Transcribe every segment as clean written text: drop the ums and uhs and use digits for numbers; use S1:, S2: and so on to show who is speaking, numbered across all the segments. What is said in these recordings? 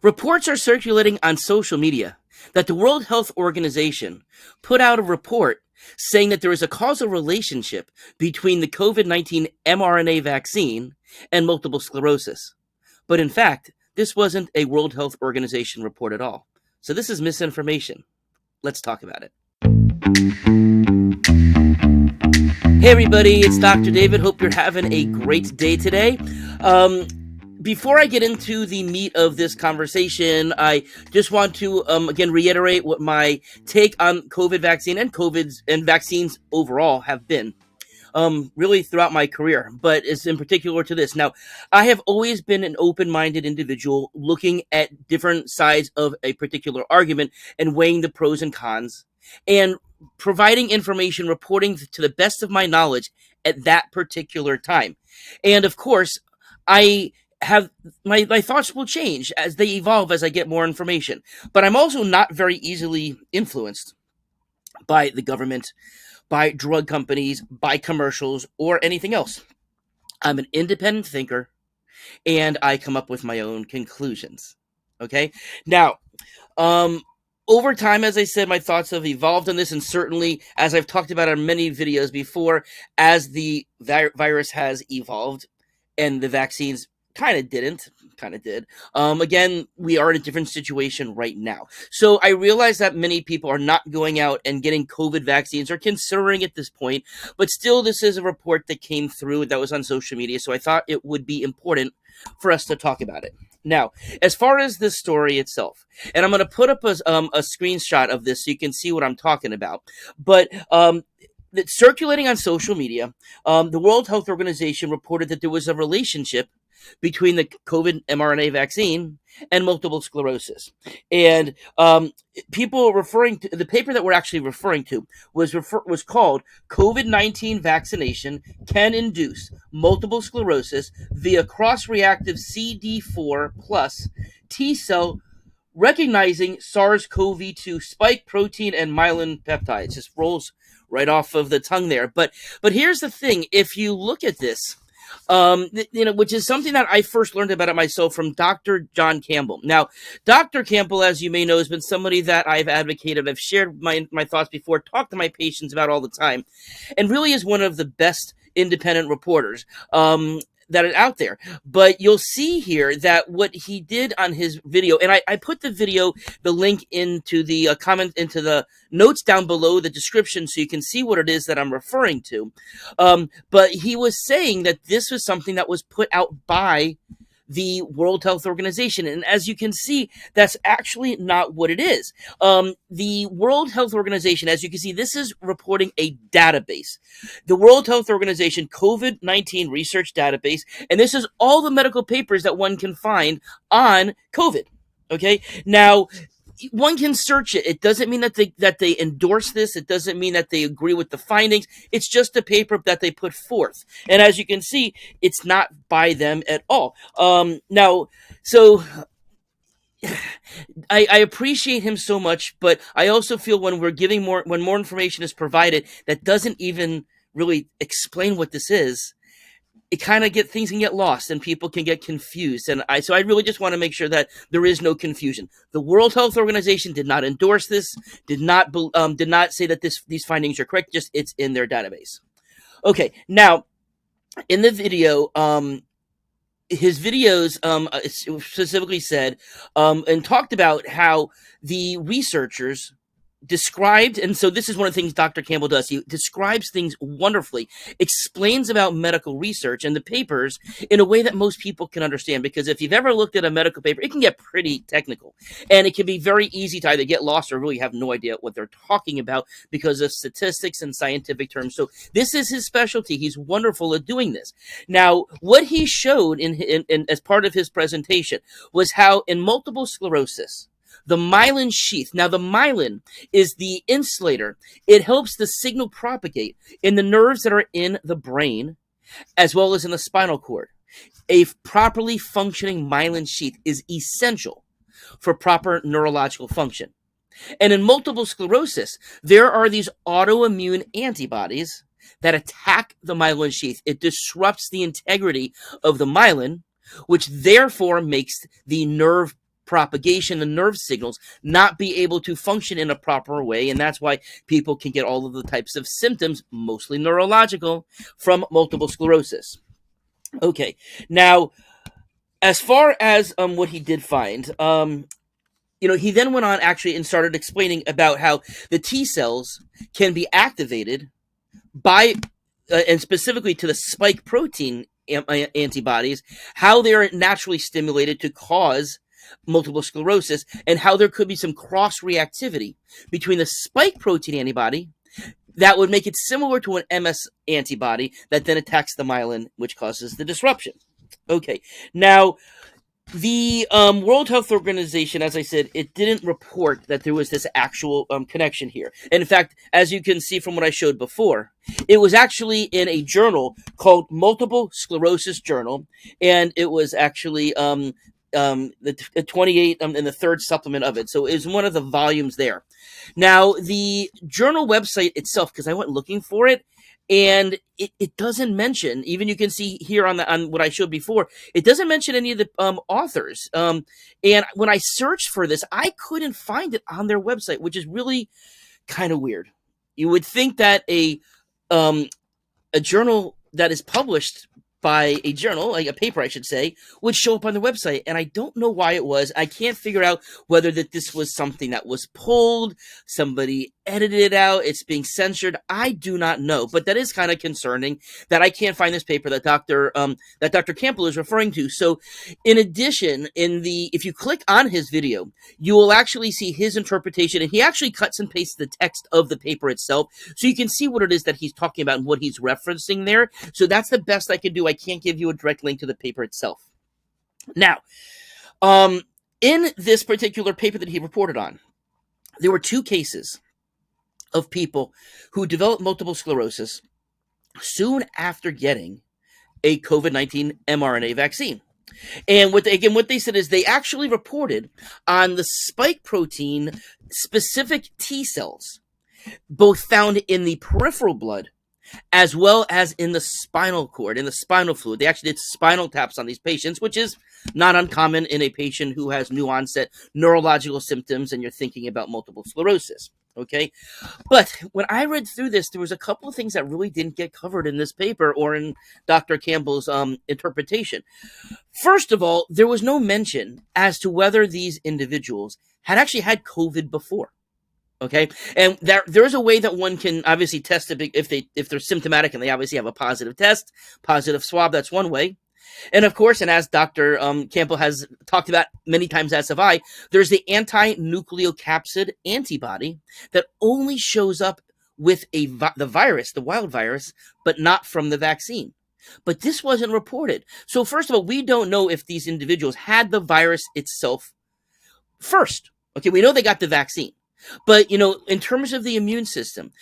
S1: Reports are circulating on social media that the World Health Organization put out a report saying that there is a causal relationship between the COVID-19 mRNA vaccine and multiple sclerosis. But in fact, this wasn't a World Health Organization report at all. So this is misinformation. Let's talk about it. Hey everybody, it's Dr. David. Hope you're having a great day today. Before I get into the meat of this conversation, I just want to again reiterate what my take on COVID vaccine and vaccines overall have been. Really throughout my career, but it's in particular to this. Now, I have always been an open-minded individual looking at different sides of a particular argument and weighing the pros and cons and providing information, reporting to the best of my knowledge at that particular time. And of course, I have my thoughts will change as they evolve as I get more information. But I'm also not very easily influenced by the government, by drug companies, by commercials, or anything else. I'm an independent thinker, and I come up with my own conclusions. Okay? Now, over time, as I said, my thoughts have evolved on this, and certainly, as I've talked about on many videos before, as the virus has evolved, and the vaccines kind of did. Again, we are in a different situation right now. So I realize that many people are not going out and getting COVID vaccines or considering at this point, but still this is a report that came through that was on social media. So I thought it would be important for us to talk about it. Now, as far as this story itself, and I'm going to put up a screenshot of this so you can see what I'm talking about, but that's circulating on social media, the World Health Organization reported that there was a relationship between the COVID mRNA vaccine and multiple sclerosis. And people referring to the paper that we're actually referring to was called COVID-19 Vaccination Can Induce Multiple Sclerosis via Cross-Reactive CD4 plus T-cell Recognizing SARS-CoV-2 Spike Protein and Myelin Peptides. Just rolls right off of the tongue there. But here's the thing. If you look at this, which is something that I first learned about it myself from Dr. John Campbell. Now, Dr. Campbell, as you may know, has been somebody that I've advocated. I've shared my thoughts before, talked to my patients about all the time, and really is one of the best independent reporters that are out there. But you'll see here that what he did on his video, and I put the link into the comment, into the notes down below the description so you can see what it is that I'm referring to. But he was saying that this was something that was put out by the World Health Organization. And as you can see, that's actually not what it is. The World Health Organization, as you can see, this is reporting a database. The World Health Organization COVID-19 research database, and this is all the medical papers that one can find on COVID. Okay? Now, one can search it. It doesn't mean that they endorse this. It doesn't mean that they agree with the findings. It's just a paper that they put forth. And as you can see, it's not by them at all. So I appreciate him so much, but I also feel when more information is provided that doesn't even really explain what this is, things can get lost and people can get confused. And so I really just want to make sure that there is no confusion. The World Health Organization did not endorse this, did not say that these findings are correct. Just it's in their database. Okay, now in the video, his videos specifically said and talked about how the researchers described, and so this is one of the things Dr. Campbell does. He describes things wonderfully, explains about medical research and the papers in a way that most people can understand, because if you've ever looked at a medical paper, it can get pretty technical, and it can be very easy to either get lost or really have no idea what they're talking about because of statistics and scientific terms. So this is his specialty. He's wonderful at doing this. Now, what he showed in as part of his presentation was how in multiple sclerosis, the myelin sheath. Now, the myelin is the insulator. It helps the signal propagate in the nerves that are in the brain, as well as in the spinal cord. A properly functioning myelin sheath is essential for proper neurological function. And in multiple sclerosis, there are these autoimmune antibodies that attack the myelin sheath. It disrupts the integrity of the myelin, which therefore makes the nerve propagation, the nerve signals not be able to function in a proper way. And that's why people can get all of the types of symptoms, mostly neurological, from multiple sclerosis. Okay, now, as far as what he did find, he then went on actually and started explaining about how the T cells can be activated by, and specifically to the spike protein antibodies, how they are naturally stimulated to cause multiple sclerosis, and how there could be some cross reactivity between the spike protein antibody that would make it similar to an MS antibody that then attacks the myelin, which causes the disruption. Okay, now, the World Health Organization, as I said, it didn't report that there was this actual connection here. And in fact, as you can see from what I showed before, it was actually in a journal called Multiple Sclerosis Journal, and it was actually the 28 in the third supplement of it. So it was one of the volumes there. Now, the journal website itself, because I went looking for it, and it doesn't mention, even you can see here on what I showed before, it doesn't mention any of the authors. And when I searched for this, I couldn't find it on their website, which is really kind of weird. You would think that a journal that is published by a journal, like a paper, I should say, would show up on the website. And I don't know why it was. I can't figure out whether that this was something that was pulled, somebody edited it out, it's being censored. I do not know. But that is kind of concerning that I can't find this paper that Dr. Campbell is referring to. So in addition, if you click on his video, you will actually see his interpretation, and he actually cuts and pastes the text of the paper itself. So you can see what it is that he's talking about and what he's referencing there. So that's the best I can do. I can't give you a direct link to the paper itself. Now, in this particular paper that he reported on, there were 2 cases of people who developed multiple sclerosis soon after getting a COVID-19 mRNA vaccine. And what they said is they actually reported on the spike protein specific T cells, both found in the peripheral blood as well as in the spinal cord, in the spinal fluid. They actually did spinal taps on these patients, which is not uncommon in a patient who has new onset neurological symptoms and you're thinking about multiple sclerosis. Okay, but when I read through this, there was a couple of things that really didn't get covered in this paper or in Dr. Campbell's interpretation. First of all, there was no mention as to whether these individuals had actually had COVID before. Okay, and there is a way that one can obviously test if they're symptomatic and they obviously have a positive test, positive swab. That's one way. And of course, and as Dr. Campbell has talked about many times, as have I, there's the anti-nucleocapsid antibody that only shows up with the virus, the wild virus, but not from the vaccine. But this wasn't reported. So first of all, we don't know if these individuals had the virus itself first. Okay, we know they got the vaccine. But, in terms of the immune system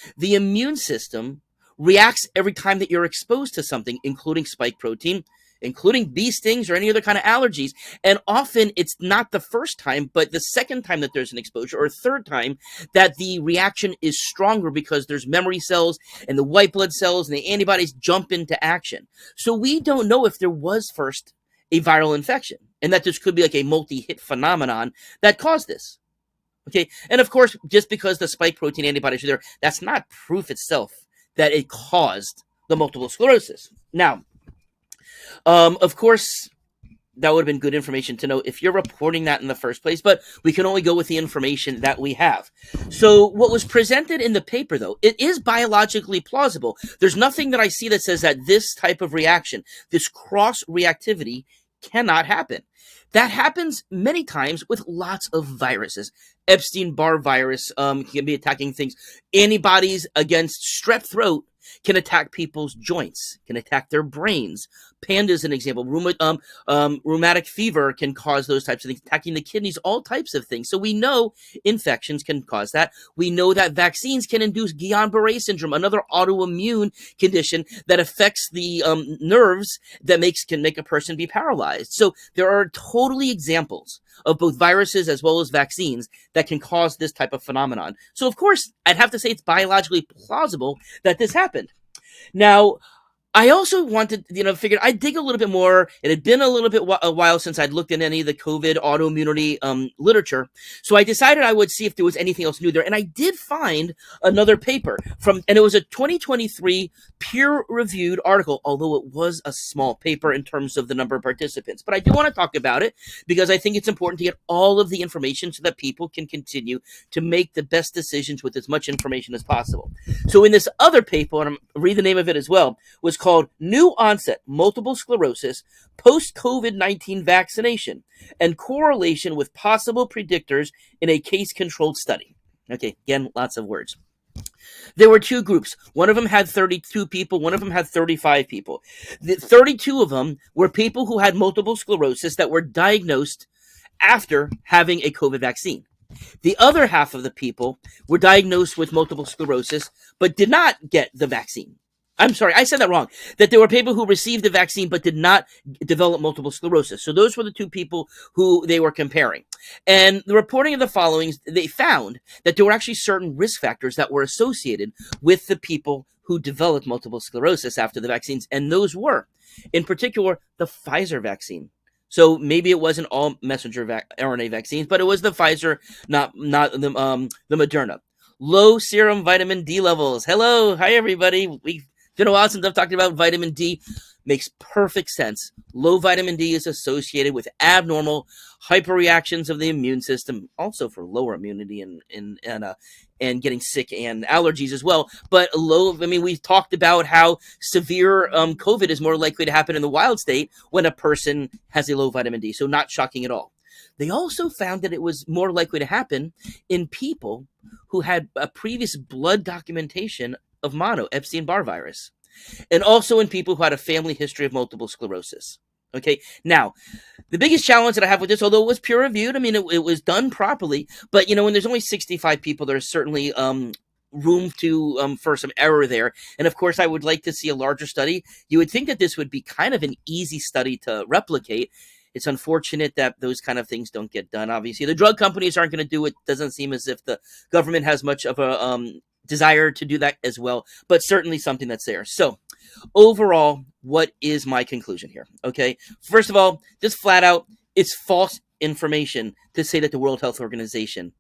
S1: reacts every time that you're exposed to something, including spike protein, including bee stings or any other kind of allergies. And often it's not the first time, but the second time that there's an exposure or third time that the reaction is stronger because there's memory cells and the white blood cells and the antibodies jump into action. So we don't know if there was first a viral infection and that this could be like a multi-hit phenomenon that caused this. Okay, and of course, just because the spike protein antibodies are there, that's not proof itself that it caused the multiple sclerosis. Now, of course, that would have been good information to know if you're reporting that in the first place, but we can only go with the information that we have. So what was presented in the paper, though, it is biologically plausible. There's nothing that I see that says that this type of reaction, this cross-reactivity, cannot happen. That happens many times with lots of viruses. Epstein-Barr virus can be attacking things. Antibodies against strep throat can attack people's joints, can attack their brains. Panda is an example. Rheumatic fever can cause those types of things, attacking the kidneys, all types of things. So we know infections can cause that. We know that vaccines can induce Guillain-Barré syndrome, another autoimmune condition that affects the nerves that can make a person be paralyzed. So there are totally examples of both viruses as well as vaccines that can cause this type of phenomenon. So of course, I'd have to say it's biologically plausible that this happened. Now, I also wanted, figured I'd dig a little bit more. It had been a little bit a while since I'd looked at any of the COVID autoimmunity literature. So I decided I would see if there was anything else new there. And I did find another paper and it was a 2023 peer-reviewed article, although it was a small paper in terms of the number of participants. But I do want to talk about it because I think it's important to get all of the information so that people can continue to make the best decisions with as much information as possible. So in this other paper, and I'll read the name of it as well, was called New Onset Multiple Sclerosis Post-COVID-19 Vaccination and Correlation with Possible Predictors in a Case-Controlled Study. Okay, again, lots of words. There were two groups. One of them had 32 people. One of them had 35 people. The 32 of them were people who had multiple sclerosis that were diagnosed after having a COVID vaccine. The other half of the people were diagnosed with multiple sclerosis but did not get the vaccine. I'm sorry, I said that wrong. That there were people who received the vaccine but did not develop multiple sclerosis. So those were the two people who they were comparing. And the reporting of the following, they found that there were actually certain risk factors that were associated with the people who developed multiple sclerosis after the vaccines. And those were, in particular, the Pfizer vaccine. So maybe it wasn't all messenger RNA vaccines, but it was the Pfizer, not the Moderna. Low serum vitamin D levels. Hello. Hi, everybody. We've been a while since I've talked about vitamin D. Makes perfect sense. Low vitamin D is associated with abnormal hyperreactions of the immune system, also for lower immunity and getting sick and allergies as well. But we've talked about how severe COVID is more likely to happen in the wild state when a person has a low vitamin D. So not shocking at all. They also found that it was more likely to happen in people who had a previous blood documentation of mono, Epstein-Barr virus, and also in people who had a family history of multiple sclerosis. Okay, now, the biggest challenge that I have with this, although it was peer-reviewed, it was done properly, but, when there's only 65 people, there's certainly room for some error there. And, of course, I would like to see a larger study. You would think that this would be kind of an easy study to replicate. It's unfortunate that those kind of things don't get done, obviously. The drug companies aren't going to do it. Doesn't seem as if the government has much of a desire to do that as well, but certainly something that's there. So overall, what is my conclusion here? Okay. First of all, just flat out, it's false information to say that the World Health Organization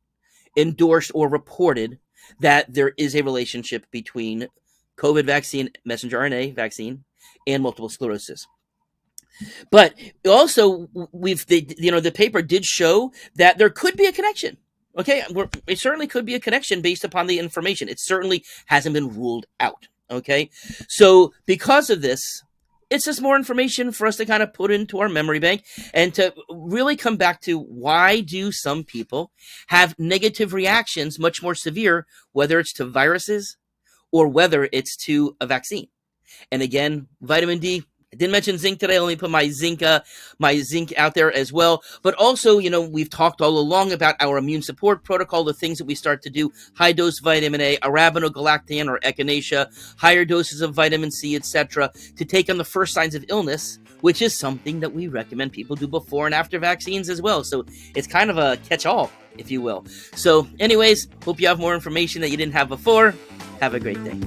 S1: endorsed or reported that there is a relationship between COVID vaccine, messenger RNA vaccine, and multiple sclerosis. But also, the paper did show that there could be a connection. Okay, it certainly could be a connection based upon the information. It certainly hasn't been ruled out. Okay, so because of this, it's just more information for us to kind of put into our memory bank and to really come back to why do some people have negative reactions much more severe, whether it's to viruses or whether it's to a vaccine. And again, vitamin D. I didn't mention zinc today. I only put my zinc out there as well. But also, we've talked all along about our immune support protocol, the things that we start to do: high dose vitamin A, arabinogalactan or echinacea, higher doses of vitamin C, etc., to take on the first signs of illness, which is something that we recommend people do before and after vaccines as well. So it's kind of a catch-all, if you will. So anyways, hope you have more information that you didn't have before. Have a great day.